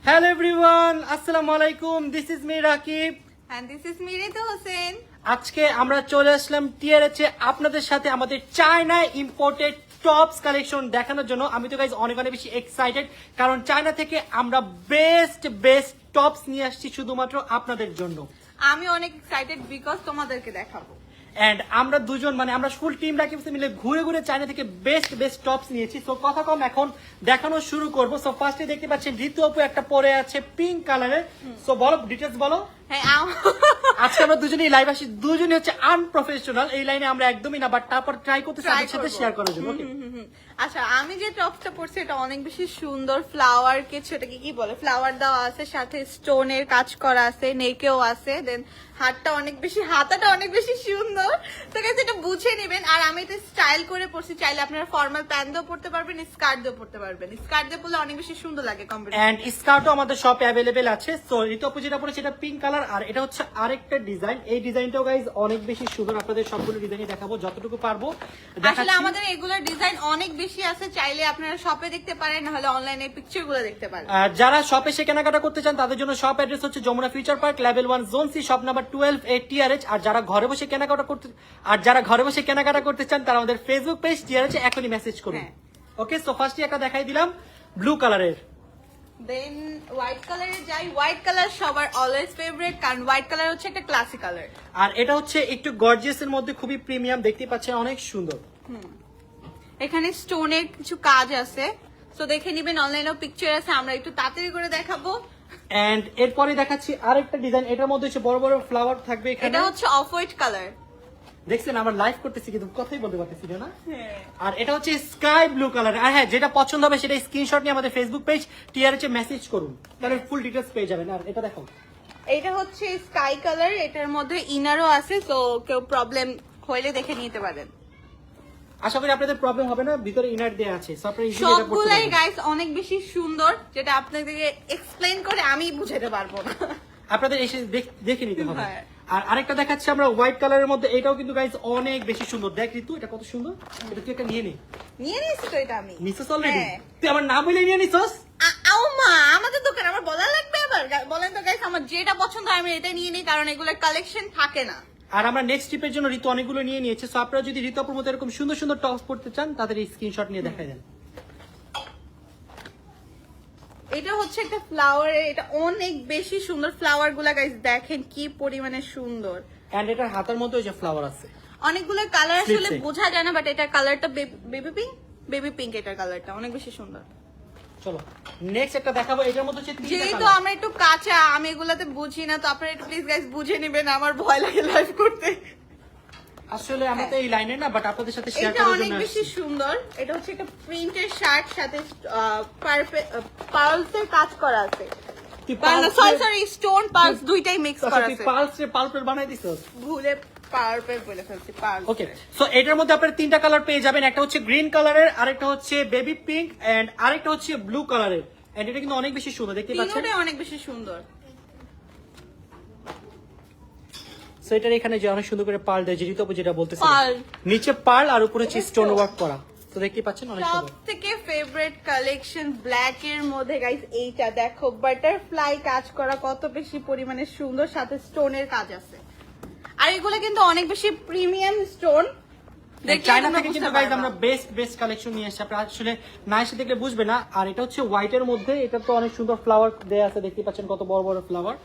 Hello everyone, Assalamu alaikum. This is me Rakib. And this is Mirita Hussein. আজকে আমরা চলে আসলাম টিআরএচ এ আপনাদের সাথে আমাদের চায়না ইম্পোর্টেড টপস কালেকশন দেখানোর জন্য। আমি তো গাইজ অনেক অনেক বেশি এক্সাইটেড, কারণ চায়না থেকে আমরা বেস্ট টপস নিয়ে আসছি শুধুমাত্র আপনাদের জন্য। আমি অনেক এক্সাইটেড বিকজ তোমাদেরকে দেখাবো। এন্ড আমরা দুজন মানে আমরা ফুল টিম রাকিব মিলে ঘুরে ঘুরে চায়না থেকে বেস্ট টপস নিয়েছি। সো কথা কম, এখন দেখানো শুরু করব। সো ফার্স্টে দেখতে পাচ্ছেন ঋতু আপু একটা পরে আছে পিঙ্ক কালারের। সো বলো ডিটেইলস বলো। হ্যাঁ, আজকে আমরা দুজনেই লাইভ আসি, দুজনেই হচ্ছে আনপ্রফেশনাল, এই লাইনে আমরা একদমই না, বাট তারপর ট্রাই করতে আপনাদের সাথে শেয়ার করার জন্য। আচ্ছা, আমি যে টপসটা পরছি এটা অনেক বেশি সুন্দর। ফ্লাওয়ার কিছু, এটাকে কি বলে, ফ্লাওয়ার দেওয়া আছে, সাথে স্টোনের কাজ করা আছে, নেকেও আছে। দেন হাতাটা অনেক বেশি সুন্দর। তো গাইস এটা বুঝে নেবেন। আর আমি এটা স্টাইল করে পরছি, চাইলে আপনারা ফর্মাল প্যান্ট দিয়েও পরতে পারবেন, স্কার্ট দিয়েও পরতে পারবেন। স্কার্ট দিয়ে পরলে অনেক বেশি সুন্দর লাগে কম্বিনেশন। এন্ড স্কার্টও আমাদের শপে अवेलेबल আছে। সো ঋতু আপু যেটা পরেছে এটা পিঙ্ক কালার, আর এটা হচ্ছে আরেকটা ডিজাইন। এই ডিজাইনটাও গাইস অনেক বেশি সুন্দর। আপনাদের সবগুলো ডিজাইনই দেখাবো যতটুকু পারবো। আসলে আমাদের এগুলোর ডিজাইন অনেক বেশি আছে, চাইলে আপনারা শপে দেখতে পারেন, নাহলে অনলাইনে পিকচারগুলো দেখতে পারেন। যারা শপে এসে কেনাকাটা করতে চান তাদের জন্য শপ অ্যাড্রেস হচ্ছে Jamuna future park, level 1 zone C, shop number 12 এ টিআরএচ। আর যারা ঘরে বসে কেনাকাটা করতে চান তারা আমাদের ফেসবুক পেজ টিআরএচ এ এখনই মেসেজ করুন। ওকে, সো ফার্স্টে একটা দেখাই দিলাম ব্লু কালারের। দেন হোয়াইট কালারে যাই। হোয়াইট কালার সবার অলওয়েজ ফেভারিট, কারণ হোয়াইট কালার হচ্ছে একটা ক্লাসিক কালার। আর এটা হচ্ছে একটু গর্জিয়াস এর মধ্যে, খুবই প্রিমিয়াম, দেখতে পাচ্ছেন অনেক সুন্দর। এখানে স্টোনের কিছু কাজ আছে, তো দেখে নিবেন। অনলাইনেও পিকচার আছে, আমরা একটু তাড়াতাড়ি করে দেখাবো। এন্ড এরপরে দেখাচ্ছি আরেকটা ডিজাইন। এটার মধ্যে হচ্ছে বড় বড় ফ্লাওয়ার থাকবে এখানে। এটা হচ্ছে অফ হোয়াইট কালার। দেখছেন আমরা লাইভ করতেছি কিন্তু কথাই বলতে পারতেছি না। আর এটা হচ্ছে স্কাই ব্লু কালার। আর হ্যাঁ, যেটা পছন্দ হবে সেটা স্ক্রিনশট নিয়ে আমাদের ফেসবুক পেজ টিআরএচ এ মেসেজ করুন, তাহলে ফুল ডিটেইলস পেয়ে যাবেন। আর এটা দেখো, এটা হচ্ছে স্কাই কালার, এটার মধ্যে ইনারও আছে, তো কেউ প্রবলেম হইলে দেখে নিতে পারেন। আশা করি আপনাদের প্রবলেম হবে না, ভিতরে ইনার দেয়া আছে। সো আপনারা ইজিলি এটা পড়তে সবগুলাই পারবেন। গাইস অনেক বেশি সুন্দর, যেটা আপনাদেরকে এক্সপ্লেইন করে আমি বুঝাতে পারবো না। আপনাদের এসে দেখে নিতে হবে। হ্যাঁ। আর আরেকটা দেখাচ্ছি আমরা হোয়াইট কালারের মধ্যে, এটাও কিন্তু গাইস অনেক বেশি সুন্দর। দেখ ঋতু, এটা কত সুন্দর। এটা তুই একটা নিয়ে নে। নিয়ে নিচ্ছি তো এটা আমি। নিছস অলরেডি? হ্যাঁ। তুই আমার নাম বলে নিয়ে নিছস? আও মা, আমাদের দোকান আমার বলা লাগবে আবার? বলেন তো গাইস, আমার যেটা পছন্দ হয় আমি এটা নিয়ে নিই, কারণ এগুলোর কালেকশন থাকে না। আর আমরা নেক্সট ট্রিপের জন্য ঋতু অনেকগুলো নিয়ে নিয়েছে। সো আপনারা যদি ঋতু আপুর মতো এরকম সুন্দর সুন্দর টপস পড়তে চান তাদের এই স্ক্রিনশট নিয়ে দেখাই দেন। এটা হচ্ছে একটা ফ্লাওয়ার, এটা অনেক বেশি সুন্দর। ফ্লাওয়ার গুলা গাইস দেখেন কি পরিমাণে সুন্দর। এন্ড এটার হাতের মধ্যে ওই যে ফ্লাওয়ার আছে। অনেকগুলো কালার আসলে Sleeves এ। বোঝা যায় না, বাট এটার কালারটা বেবি পিঙ্ক এটার কালারটা অনেক বেশি সুন্দর। চলো নেক্সট একটা দেখাবো। এটার মধ্যে হচ্ছে তিনটা যেহেতু কালার। আমরা একটু কাঁচা, আমি এগুলাতে বুঝি না, তো আপনারা একটু প্লিজ গাইস বুঝে নেবেন, আমার ভয় লাগে লাইভ করতে। আসলে আমরা তো এই লাইনে না, বাট আপনাদের সাথে শেয়ার এটা করার অনেক জন্য বেশি আসছি। সুন্দর। এটা হচ্ছে একটা প্রিন্টের শার্ট, সাথে পার্লসের কাজ করা আছে। তুই সরি, স্টোন পার্লস দুইটাই মিক্স করা আছে। পালসের বানাই দিছস। ভুলে পার্পল বলে ফেলছি, পার্লস। ওকে, সো এটার মধ্যে আপনারা তিনটা কালার পেয়ে যাবেন। একটা হচ্ছে গ্রিন কালারের, আরেকটা হচ্ছে বেবি পিঙ্ক, এন্ড আরেকটা হচ্ছে ব্লু কালারের। এন্ড এটা কিন্তু অনেক বেশি সুন্দর, দেখতে পাচ্ছেন। তিনটাই অনেক বেশি সুন্দর। সো এটার এখানে যে অনেক সুন্দর করে পার্ল দেয়, যেটা বলতেছে পার্ল। নিচে পার্ল আর উপরে হচ্ছে স্টোন ওয়ার্ক করা। তো দেখতে পাচ্ছেন অনেক সব সুন্দর। থেকে ফেভারিট কালেকশন ব্ল্যাক এর মধ্যে গাইস, এইটা দেখো, বাটারফ্লাই কাজ করা কত বেশি পরিমাণে সুন্দর, সাথে স্টোনের কাজ আছে। আর এগুলো কিন্তু অনেক বেশি প্রিমিয়াম স্টোন। চায়না থেকে কিন্তু গাইজ আমরা বেস্ট কালেকশন নিয়ে এসেছি। আপনারা আসলে না এসে দেখলে বুঝবে না। আর এটা হচ্ছে হোয়াইট এর মধ্যে, এটা তো অনেক সুন্দর ফ্লাওয়ার দেয়া আছে, দেখতে পাচ্ছেন কত বড় বড় ফ্লাওয়ার।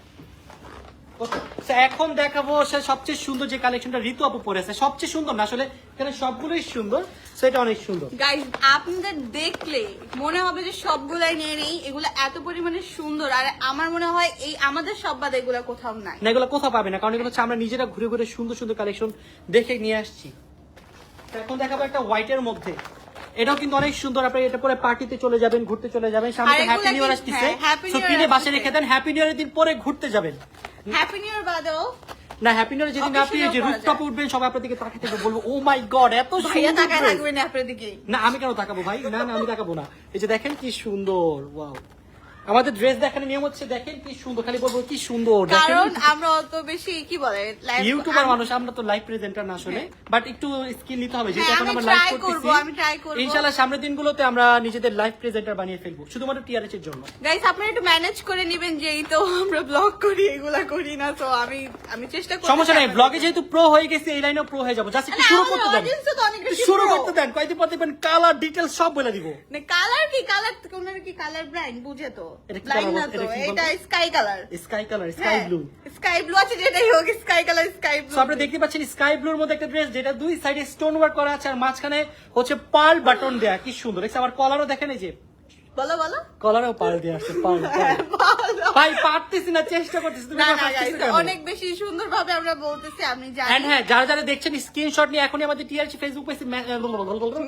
এখন দেখাবো সবচেয়ে সুন্দর যে কালেকশনটা ঋতু আপু পরেছে। সবচেয়ে সুন্দর না, আসলে এখানে সবগুলোই সুন্দর, সেটা অনেক সুন্দর। গাইস আপনাদের দেখলে মনে হবে যে সবগুলাই নিয়ে নেই, এগুলো এত পরিমাণে সুন্দর। আর আমার মনে হয় এই আমাদের সব বাদে এগুলো কোথাও নাই। না, এগুলো কোথাও পাবে না, কারণ এগুলো হচ্ছে আমরা নিজেরা ঘুরে ঘুরে সুন্দর সুন্দর কালেকশন দেখে নিয়ে আসছি। এখন দেখাবো একটা হোয়াইট এর মধ্যে, এটাও কিন্তু অনেক সুন্দর। আপনি এটা পরে পার্টিতে চলে যাবেন, ঘুরতে চলে যাবেন, সামনে হ্যাপি নিউ ইয়ার আসছে। সো কিনে বাসায় রেখে দেন, হ্যাপি নিউ ইয়ারের দিন পরে ঘুরতে যাবেন। হ্যাপি নিউ ইয়ার বাদেও না, হ্যাপি নিউ ইয়ার যেদিন আপনি যে রুফটপে উঠবেন, সবাই আপনার দিকে তাকিয়ে থাকবে, বলবো ও মাই গড এত ভাইয়া সুন্দর তাকায় dress। থাকবেন আপনার দিকে। না, আমি কেন তাকাবো ভাই? না, আমি তাকাবো না। এই যে দেখেন কি সুন্দর, ওয়াও। আমাদের ড্রেস দেখানোর নিয়ম হচ্ছে দেখেন কি সুন্দর, খালি বলবো কি সুন্দর দেখেন। কারণ আমরা অত বেশি কি বলে ইউটিউবার মানুষ, আমরা তো লাইভ প্রেজেন্টার না আসলে, বাট একটু স্কিল নিতে হবে, যেহেতু হ্যাঁ, এখন আমি আমরা লাইভ try করতেছি। করবো, আমি try করবো। ইনশাআল্লাহ সামনের দিনগুলোতে আমরা নিজেদের লাইভ প্রেজেন্টার বানিয়ে ফেলবো, শুধুমাত্র টিআরএচ এর জন্য। গাইস আপনারা একটু ম্যানেজ করে নেবেন, যেই তো আমরা ব্লগ করি এগুলা করি না, তো আমি চেষ্টা করি। সমস্যা নাই, ব্লগে যেহেতু প্রো হয়ে গেছে এই লাইনেও প্রো হয়ে যাবো। জাস্ট একটু শুরু করতে দেন, একটু শুরু করতে দেন, কয়দিন পর দেখবেন কালার ডিটেইলস সব বলে দিব। কালার কি কালার, কোনের কি কালার ব্লাইন্ড বুঝে তো, এটা কি ব্লাইন্ড colour না বলতে? তো, এটা কি এটা sky colour, sky colour, sky blue. Sky blue আছে, যেটাই হোক sky colour, sky blue. So আপনারা দেখতে পাচ্ছেন স্কাই ব্লুর মধ্যে একটা ড্রেস, যেটা দুই সাইডে স্টোন ওয়ার্ক করা আছে আর মাঝখানে হচ্ছে পার্ল বাটন দেয়া, কি সুন্দর দেখছে। আমার কলারও দেখেন, এই যে বলো বলো, কলারও পার্ল দেয়া আছে, পার্ল। ভাই পারতেছি না, চেষ্টা করতেছি, তুমি না না পারতেছো guys, কেন? অনেক বেশি সুন্দরভাবে আমরা বলতেছি, আপনি এন্ড জানেন। হ্যাঁ, যারা যারা দেখছেন স্ক্রিনশট নিয়ে এখনই আমাদের টিআরএচ ফেসবুক পেজে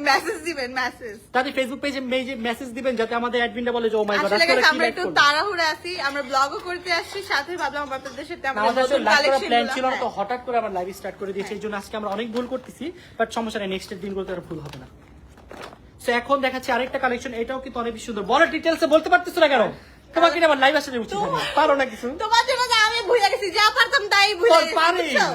মেসেজ দিবেন, মেসেজ। তাদের ফেসবুক পেজে মেসেজ দিবেন, যাতে আমাদের অ্যাডমিনরা বলে যে ও মাই গড আসলে আজকে guys, কি আমরা লাইভ একটু করব। তাড়াহুড়ে আছি, আমরা ব্লগও করতে আসছি, সাথে ভাবলাম আপনাদের সাথে আমরা আমাদের আসলে নতুন লাইভ করার কালেকশন প্ল্যান ছিল না, তো হঠাৎ করে আমরা লাইভ স্টার্ট করে দিয়েছি, এই জন্য আজকে আমরা অনেক ভুল করতেছি, বাট সমস্যা নেই, নেক্সট দিনগুলোতে আর ভুল হবে না। সো এখন দেখাচ্ছি আরেকটা কালেকশন, এটাও কিন্তু অনেক বেশি সুন্দর। বড় ডিটেইলসে বলতে পারতেছ না কেন? তোমাকে আবার লাইভ আসলে উচিত না, পারো না কিছু। তোমার জন্য যে আমি ভুলে গেছি, যা পারতাম তাই ভুলে তোর পারি গেছি। না।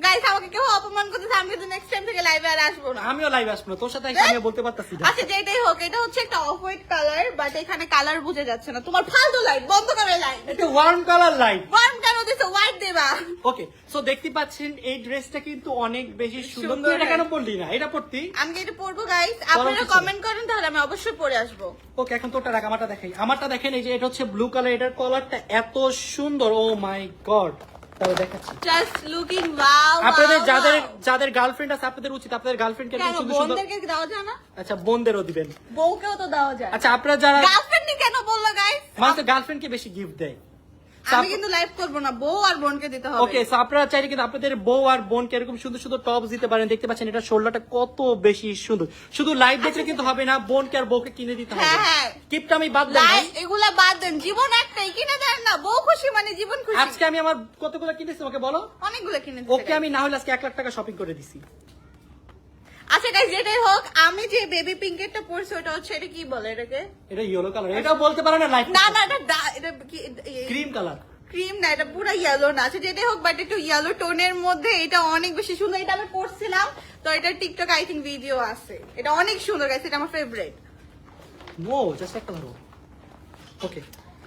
গাইস আমাকে কেউ অপমান করতেছে, আমি কিন্তু নেক্সট টাইম থেকে লাইভে আর আসবো না। আমিও লাইভ আসবো না, তোর সাথে এসে আমিও বলতে পারতাছি না। আচ্ছা যেটাই হোক, এটা হচ্ছে একটা অফ হোয়াইট কালার, বাট এখানে কালার বোঝা যাচ্ছে না। তোমার ফালতু লাইট বন্ধ করে, লাইট এটা ওয়ার্ম কালার লাইট। ওয়ার্ম কেন দিছো, হোয়াইট দেবা। ওকে, সো দেখতে পাচ্ছেন এই ড্রেসটা কিন্তু অনেক বেশি সুন্দর। সুন্দর, তুই এটা কেন হ্যাঁ। পরলি না? এটা পরতি। আমি কি এটা পরবো গাইস? আপনারা কিছু কমেন্ট করেন, তাহলে আমি অবশ্যই পরে আসবো। ওকে, এখন তোরটা রাখ, আমারটা দেখাই। আমারটা দেখেন, এই যে এটা হচ্ছে ব্লু কালার, এটার কালারটা এত সুন্দর, ও মাই গড। তাহলে দেখাচ্ছি জাস্ট লুকিং ওয়াও। আপনাদের যাদের যাদের গার্লফ্রেন্ড আছে, আপনাদের উচিত আপনাদের গার্লফ্রেন্ডকে কেন এরকম সুন্দর সুন্দর, বোনদেরকে দেওয়া যায় না? আচ্ছা বোনদেরও দিবেন। বউকেও তো দেওয়া যায়। আচ্ছা আপনারা যারা গার্লফ্রেন্ড কেন বললো গাইস? মানে গার্লফ্রেন্ডকে বেশি গিফট দেয়। আমি কিন্তু লাইভ করবো না, বউ আর বোনকে দিতে হবে। ওকে, সো আপনারা চাইলে কিন্তু আপনাদের বউ আর বোনকে এরকম সুন্দর সুন্দর টপস দিতে পারেন। দেখতে পাচ্ছেন এটা শোল্ডারটা কত বেশি সুন্দর। শুধু লাইভ দেখলে কিন্তু হবে না, বোনকে আর বউকে কিনে দিতে হবে। হ্যাঁ, হ্যাঁ। গিফটটা আমি বাদ দিলাম। লাইভ এগুলা বাদ দেন, জীবন একটাই, কিনে দেন না। বউ খুশি মানে জীবন খুশি। আজকে আমি আমার কতগুলো কিনেছি ওকে বলো। অনেকগুলো কিনে দিতে ওকে আমি না হলে আজকে 1 লাখ টাকা শপিং করে দিছি। আচ্ছা গাইস, যেটাই হোক, আমি যে বেবি পিঙ্কেরটা পরছি ওটা হচ্ছে, এটা কি বলে এটাকে? এটা ইয়েলো কালার, এটাও বলতে পারে না লাইভ। না না, এটা কি? Cream colour. ক্রিম না, এটা পুরো ইয়েলো না। আচ্ছা যেটাই হোক, বাট একটু ইয়েলো টোনের মধ্যে, এটা অনেক বেশি সুন্দর। এটা আমি পরছিলাম, তো এটা টিকটক আই থিঙ্ক ভিডিও আছে। এটা অনেক সুন্দর গাইস, এটা আমার ফেভারিট। নো, জাস্ট একটা ধরো। ওকে,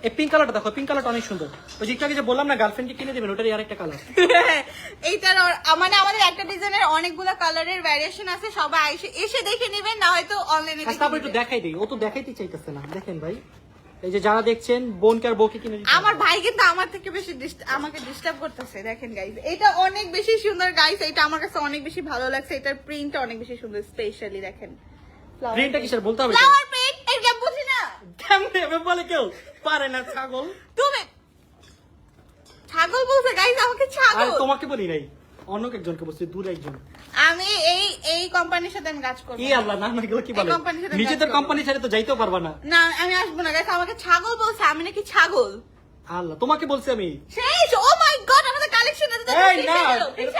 এই পিঙ্ক কালারটা দেখো, পিঙ্ক কালারটা অনেক সুন্দর। ওই যে একটু আগে যে বললাম না গার্লফ্রেন্ডকে কিনে দিবেন, ওটারই আরেকটা কালার। এইটার মানে আমাদের একটা ডিজাইনের অনেকগুলো কালারের ভ্যারিয়েশন আছে, সবাই এসে দেখে নেবেন, না হয়তো অনলাইনে আচ্ছা তারপর একটু দেখাই দিই, ও তো দেখাইতে চাইতেছে না। দেখেন ভাই, এই যে যারা দেখছেন বোনকে আর বউকে কিনে দিতে আমার ভাই কিন্তু আমার থেকে বেশি আমাকে ডিস্টার্ব করতেছে। দেখেন গাইস, এটা অনেক বেশি সুন্দর গাইস, এটা আমার কাছে অনেক বেশি ভালো লাগছে। এটার প্রিন্টটা অনেক বেশি সুন্দর, স্পেশালি দেখেন প্রিন্টটা কিসের বলতে হবে? Flower print. এটা বুঝি না কেমনে এভাবে বলে কেউ? পারে না ছাগল। তুমি ছাগল বলছে গাইস, আমাকে আর ছাগল। তোমাকে বলি নাই, অন্য একজনকে বলছি, দূর একজন। আমি এই কোম্পানির সাথে আমি কাজ করব কি আল্লাহ, না না এগুলো কি বলে? এই কোম্পানির সাথে নিজেদের কাজ করবো। কোম্পানি ছেড়ে তো যাইতেও পারবা না। না, আমি আসবো না গাইস, আমাকে ছাগল বলছে। আমি নাকি ছাগল? আল্লাহ, তোমাকে বলছি আমি। শেষ। ও মাই গড, আমাদের কালেকশন এত এই না,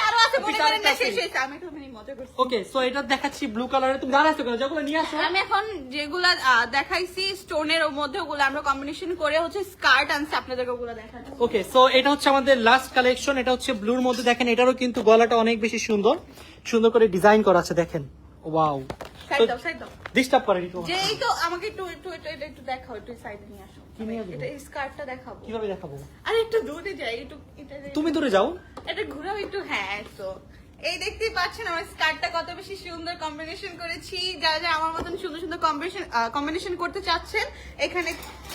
আরো আছে, মনে করেন না আছে। শেষ হয়েছে। আমি তো মানে মজা করছি। ওকে, সো এটা দেখাচ্ছি ব্লু কালারে। তুমি দাঁড়াইছো কেন? যেগুলো নিয়ে আসো। আমি এখন যেগুলা দেখাইছি স্টোনের মধ্যে, ওগুলো আমরা কম্বিনেশন করে হচ্ছে স্কার্ট আনছি, আপনাদেরকে ওগুলো দেখাচ্ছি। ওকে, সো এটা হচ্ছে আমাদের লাস্ট কালেকশন। এটা হচ্ছে ব্লুর মধ্যে। দেখেন এটারও কিন্তু গলাটা অনেক বেশি সুন্দর, সুন্দর করে ডিজাইন করা আছে। দেখেন ওয়াও, সাইড দাও, সাইড দাও। ডিস্টার্ব করেনি তো? যে এই তো আমাকে একটু একটু এটা একটু দেখাও, একটু সাইডে নিয়ে আসো। কি নিয়ে আসবো? এটা এই স্কার্টটা দেখাবো। কিভাবে দেখাবো? আরে একটু দূরে যাই, একটু এটা তুমি দূরে যাও। এটা ঘুরাও একটু। হ্যাঁ, তো এই দেখতেই পাচ্ছেন আমার স্কার্টটা কত বেশি সুন্দর কম্বিনেশন করেছি। যারা যারা আমার মতন সুন্দর সুন্দর কম্বিনেশন করতে চাচ্ছেন, এখানে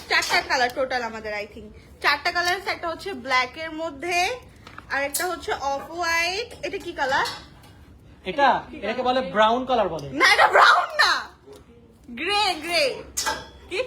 4টা কালার টোটাল আমাদের, আই থিঙ্ক 4টা কালার। একটা হচ্ছে ব্ল্যাক এর মধ্যে, আর একটা হচ্ছে অফ হোয়াইট। এটা কি কালার? এটাকে বলে ব্রাউন কালার বলে। না, এটা ব্রাউন না, গ্রে। গ্রে কি?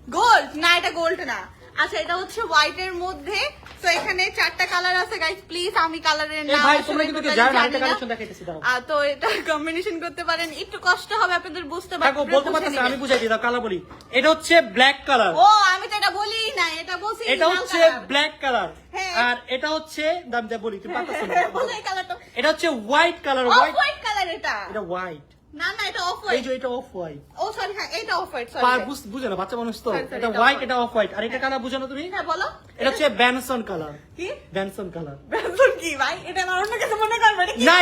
গোল্ড না, এটা গোল্ড না। আচ্ছা, এটা হচ্ছে হোয়াইট এর মধ্যে। তো এখানে 4টা কালার আছে গাইস, প্লিজ আমি কালারের এই নাম ভাই আসলে তোমরা কিন্তু totally জানো না, জানি একটা না। কালেকশন দেখাইতেছি দাও। তো এটা কম্বিনেশন করতে পারেন, একটু কষ্ট হবে আপনাদের বুঝতে দেখো বলতে পারতেছ, আমি বুঝাই দিই, দাও কালার বলি। এটা হচ্ছে ব্ল্যাক কালার। ও আমি তো এটা বলি না, এটা বলছি এটা হচ্ছে ব্ল্যাক কালার। হ্যাঁ। আর এটা হচ্ছে দাম যা বলি, তুমি পারতেছ না। বলে এই কালারটা এটা হচ্ছে white colour. Off white, white colour. এটা এটা হোয়াইট। না না এটা অফ এই হোয়াইট। যে এটা অফ হোয়াইট। ও সরি হ্যাঁ এটা অফ হোয়াইট পার সরি। বুঝে না বাচ্চা মানুষ তো, Sorry, sorry, এটা এটা হোয়াইট off-white। এটা অফ হোয়াইট, আর এটা কালার বুঝো না তুমি? হ্যাঁ বলো। এটা হচ্ছে ব্যানসন কালার। কি? ব্যানসন কালার। ব্যান্সন কি ভাই? এটা আমার অন্য কিছু মনে করবে এটা কি? না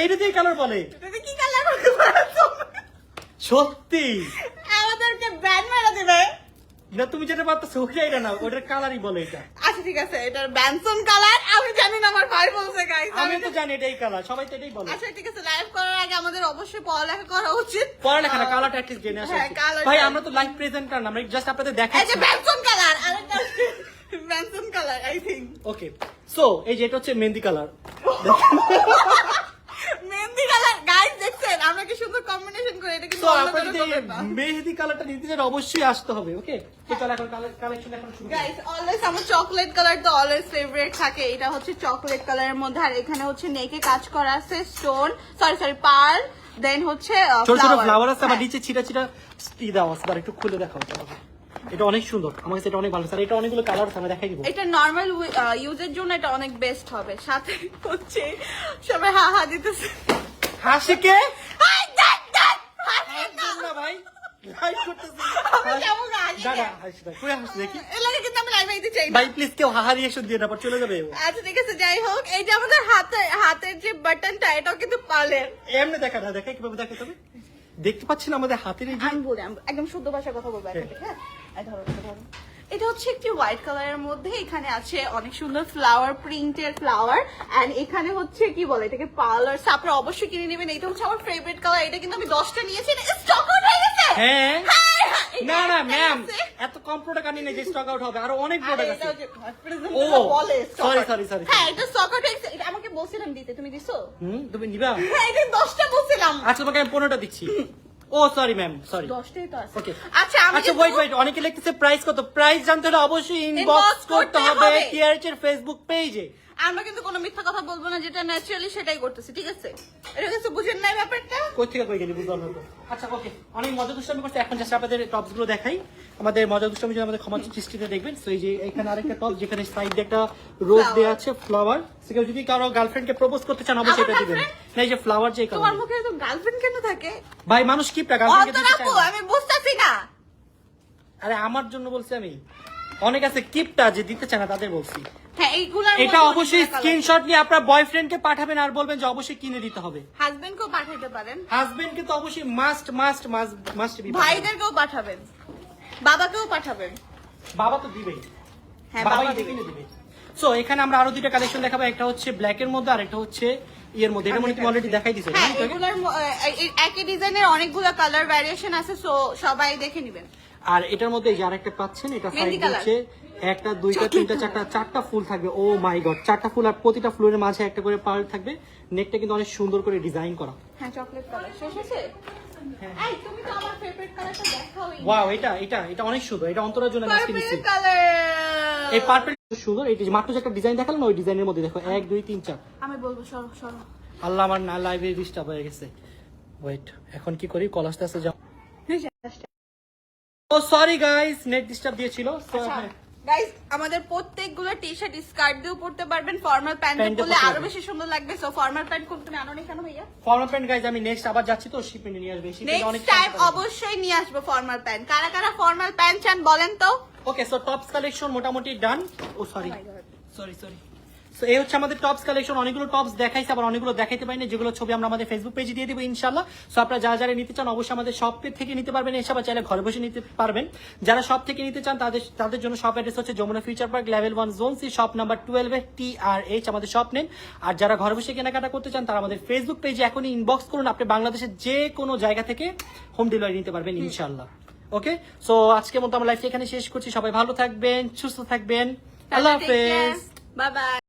এটা দিয়ে কালার বলে। এটা কি কালার করতে পারছো? সত্যি আমাদেরকে ব্যান মেরে দিবে। না তুমি যেটা পারতেছো ওইটা না, ওটার কালারই বলে এটা। আচ্ছা ঠিক আছে এটার ব্যানসন কালার আমি জানি না, আমার ভাই বলছে গাইস। আমি তো জানি এটাই কালার, সবাই তো এটাই বলে। আচ্ছা ঠিক আছে লাইভ করার আগে আমাদের অবশ্যই পড়ালেখা করা উচিত। পড়ালেখা না, কালারটা অ্যাটলিস্ট জেনে আসা হ্যাঁ, উচিত। colour ভাই টা- আমরা তো লাইভ প্রেজেন্টার না, আমরা জাস্ট আপনাদের এই দেখাচ্ছি। যে ব্যানসন কালার আরেকটা ব্যানসন colour I think. Okay so এই যে এটা হচ্ছে mehendi colour. Mehendi colour guys দেখছেন আমরা কি সুন্দর কম্বিনেশন করে, এটা কিন্তু তো অন্য আপনার কারো যদি করবেন না। মেহেদি কালারটা নিতে চান অবশ্যই আসতে হবে। ওকে তো চলো এখন কালেকশন এখন শুরু করি। গাইস অলওয়েজ আমার চকলেট কালার তো অলওয়েজ ফেভারিট থাকে। এটা হচ্ছে চকলেট কালারের মধ্যে, আর এখানে হচ্ছে নেকে কাজ করা আছে স্টোন সরি পার্ল, দেন হচ্ছে ছোট ছোট flower। ফ্লাওয়ার আছে, আবার হ্যাঁ। নিচে ছিটা ছিটা দেওয়া আছে। একটু খুলে দেখাও। এটা অনেক সুন্দর, আমার কাছে এটা অনেক ভালো। স্যার এটা অনেকগুলো কালার আছে, আমি দেখাই দিব। এটা নরমাল ইউজের জন্য এটা অনেক বেস্ট হবে। সাথে হচ্ছে সবাই হা হা দিতেছে। হাসি কে? হাই দেখ দেখ হাসি হাসছেন না ভাই, লাইভ করতেছি। আমি যাবো না, হাসি দাদা কে? হাসি না, কই হাসি দেখি। এর লাগে কিন্তু আমি লাইভে দিতে চাই না। ভাই প্লিজ কেউ হাহা রিঅ্যাকশন দিয়ে না, পর চলে যাবে ও। আচ্ছা ঠিক আছে যাই হোক, এই যে আমাদের হাতের যে বাটনটা এটাও কিন্তু পার্লের। এমনি দেখা না, দেখা কিভাবে দেখাতে হবে দেখতে পাচ্ছেন আমাদের হাতের এই যে আমি বলি আমি একদম শুদ্ধ ভাষায় কথা বলবো এখন থেকে, হ্যাঁ? এই ধরো, এটা ধরো। এটা হচ্ছে একটি হোয়াইট কালারের মধ্যে, এখানে আছে অনেক সুন্দর ফ্লাওয়ার প্রিন্টের ফ্লাওয়ার, এন্ড এখানে হচ্ছে কি বলে এটাকে পার্লার। আপনারা অবশ্যই কিনে নেবেন, এটা হচ্ছে আমার ফেভারিট কালার। এটা কিন্তু আমি 10টা নিয়েছি, এটা স্টক আউট হয়ে গেছে। হ্যাঁ হ্যাঁ, হ্যাঁ, এটা না না out হয়ে ম্যাম, গেছে। এত কম প্রোডাক্ট আনি না যে স্টক আউট হবে, আরো অনেক আরে, প্রোডাক্ট এটা আছে। হচ্ছে present ও, বলে stock sorry, out। sorry, sorry, হ্যাঁ এটা স্টক আউট হয়ে গেছে। এটা আমাকে বলছিলাম দিতে, তুমি দিছো? তুমি নিবা? হ্যাঁ এটা 10টা বলছিলাম। আচ্ছা তোমাকে আমি 15টা দিচ্ছি। ও সরি ম্যাম, সরি। 10টাই তো আছে। Okay. আচ্ছা আমি আচ্ছা কিন্তু- ওয়েট ওয়েট, অনেকে লিখতেছে প্রাইস কত। প্রাইস জানতে হলে অবশ্যই Inbox ইনবক্স করতে করতে হবে হবে। টিআরএচ এর ফেসবুক পেজে। আমরা কিন্তু কোনো মিথ্যা কথা বলবো না, যেটা ন্যাচারালি সেটাই করতেছি, ঠিক আছে? এটা কিছু বুঝেন নাই ব্যাপারটা? কই থেকে কই গেলি বুঝলাম না তো। আচ্ছা ওকে, অনেক মজা দুষ্টামি করছে। এখন জাস্ট আপনাদের টপস গুলো দেখাই। আমাদের মজা দুষ্টামি জন্য আমাদের ক্ষমা দৃষ্টিতে দেখবেন। সো এই যে এখানে আরেকটা টপ, যেখানে সাইড দিয়ে একটা রোজ Flower. দেওয়া আছে, ফ্লাওয়ার। সো কেউ যদি কারো গার্লফ্রেন্ডকে প্রপোজ করতে চান অবশ্যই এটা আমার দিবেন। girlfriend? না এই যে ফ্লাওয়ার যে তোমার কালার। মুখে তো গার্লফ্রেন্ড কেন থাকে? ভাই মানুষ কিপটা গার্লফ্রেন্ডকে দিতে চায় অন্তরাপু না। আমি বুঝতেছি না। আরে আমার জন্য বলছি আমি, অনেক আছে কিপটা যে দিতে চায় না, তাদের বলছি। হ্যাঁ এইগুলার এটা অবশ্যই স্ক্রিনশট নিয়ে আপনার বয়ফ্রেন্ডকে পাঠাবেন আর বলবেন যে অবশ্যই কিনে দিতে হবে। হাজবেন্ডকেও পাঠাইতে পারেন, হাজবেন্ডকে তো অবশ্যই must must must must be. ভাইদেরকেও পাঠাবেন, বাবাকেও পাঠাবেন। বাবা তো দিবেই, হ্যাঁ বাবাই বাবা কিনে দিবে। সো এখানে আমরা আরো দুইটা কালেকশন দেখাবো। একটা হচ্ছে ব্ল্যাক এর মধ্যে, আর একটা হচ্ছে ইয়ের মধ্যে। এটা মনে তুমি অলরেডি দেখাই দিছো। হ্যাঁ এগুলার একই ডিজাইনের অনেকগুলো কালার ভ্যারিয়েশন আছে, সো সবাই দেখে নেবেন। আর এটার মধ্যে এই যে আরেকটা পাচ্ছেন, এটা মেহেন্দি সাইড colour। হচ্ছে একটা দুইটা তিনটা চারটা ফুল থাকবে। ও মাই গড, চারটা ফুল, আর প্রতিটা ফুলের মাঝে একটা করে পার্ল থাকবে। নেকটা কিন্তু অনেক সুন্দর করে ডিজাইন করা। হ্যাঁ চকলেট কালার শেষ আছে। এই তুমি তো আমার ফেভারিট কালারটা দেখাওই। ওয়াও, এটা অনেক সুন্দর। এটা অন্তরের জন্য আমি আজকে নিচ্ছি। Purple colour. এই পার্পল সুন্দর। এই যে মাত্র যে একটা ডিজাইন দেখালাম না, ওই ডিজাইনের মধ্যে দেখো 1 2 3 4। আমি বলবো সরো সরো। আল্লাহ আমার না লাইভে ডিস্টার্ব হয়ে গেছে। ওয়েট, এখন কি করি? কল আসতে আসতে যাও। ও সরি গাইস, নেট ডিস্টার্ব দিয়েছিল। সো গাইস আমাদের প্রত্যেকগুলো টি-শার্ট স্কার্ট দিয়েও পরতে পারবেন, ফর্মাল প্যান্ট Pant দিয়ে দিয়ে পরলে পরতে আরো পারবেন। বেশি সুন্দর লাগবে। সো ফর্মাল প্যান্ট কোন তুমি আনো নি কেন ভাইয়া? ফর্মাল প্যান্ট গাইস আমি নেক্সট আবার যাচ্ছি তো, শিপমেন্ট নিয়ে আসবে। শিপমেন্ট অনেক নেক্সট টাইম অবশ্যই নিয়ে আসবো ফর্মাল প্যান্ট। কারা কারা ফর্মাল প্যান্ট চান বলেন তো? ওকে সো টপস কালেকশন মোটামুটি ডান। ও সরি সরি সরি। সো এই হচ্ছে আমাদের টপস কালেকশন। অনেকগুলো টপস দেখাইছে, আবার অনেকগুলো দেখাইতে পারিনি, যেগুলো ছবি আমরা আমাদের ফেসবুক পেজে দিয়ে দেবো ইনশাআল্লাহ। সো আপনারা যারা যারা নিতে চান অবশ্যই আমাদের শপ থেকে নিতে পারবেন, এসব চাইলে ঘরে বসে নিতে পারবেন। যারা শপ থেকে নিতে চান তাদের জন্য শপ অ্যাড্রেস হচ্ছে Jamuna future park level 1 zone C, shop number 12 এ TRH আমাদের শপ নেন। আর যারা ঘরে বসে কেনাকাটা করতে চান তারা আমাদের ফেসবুক পেজে এখনই ইনবক্স করুন। আপনি বাংলাদেশের যে কোনো জায়গা থেকে হোম ডেলিভারি নিতে পারবেন ইনশাআল্লাহ। ওকে সো আজকের মতো আমরা লাইফ এখানে শেষ করছি। সবাই ভালো থাকবেন, সুস্থ থাকবেন। আল্লাহ হাফেজ। Bye bye.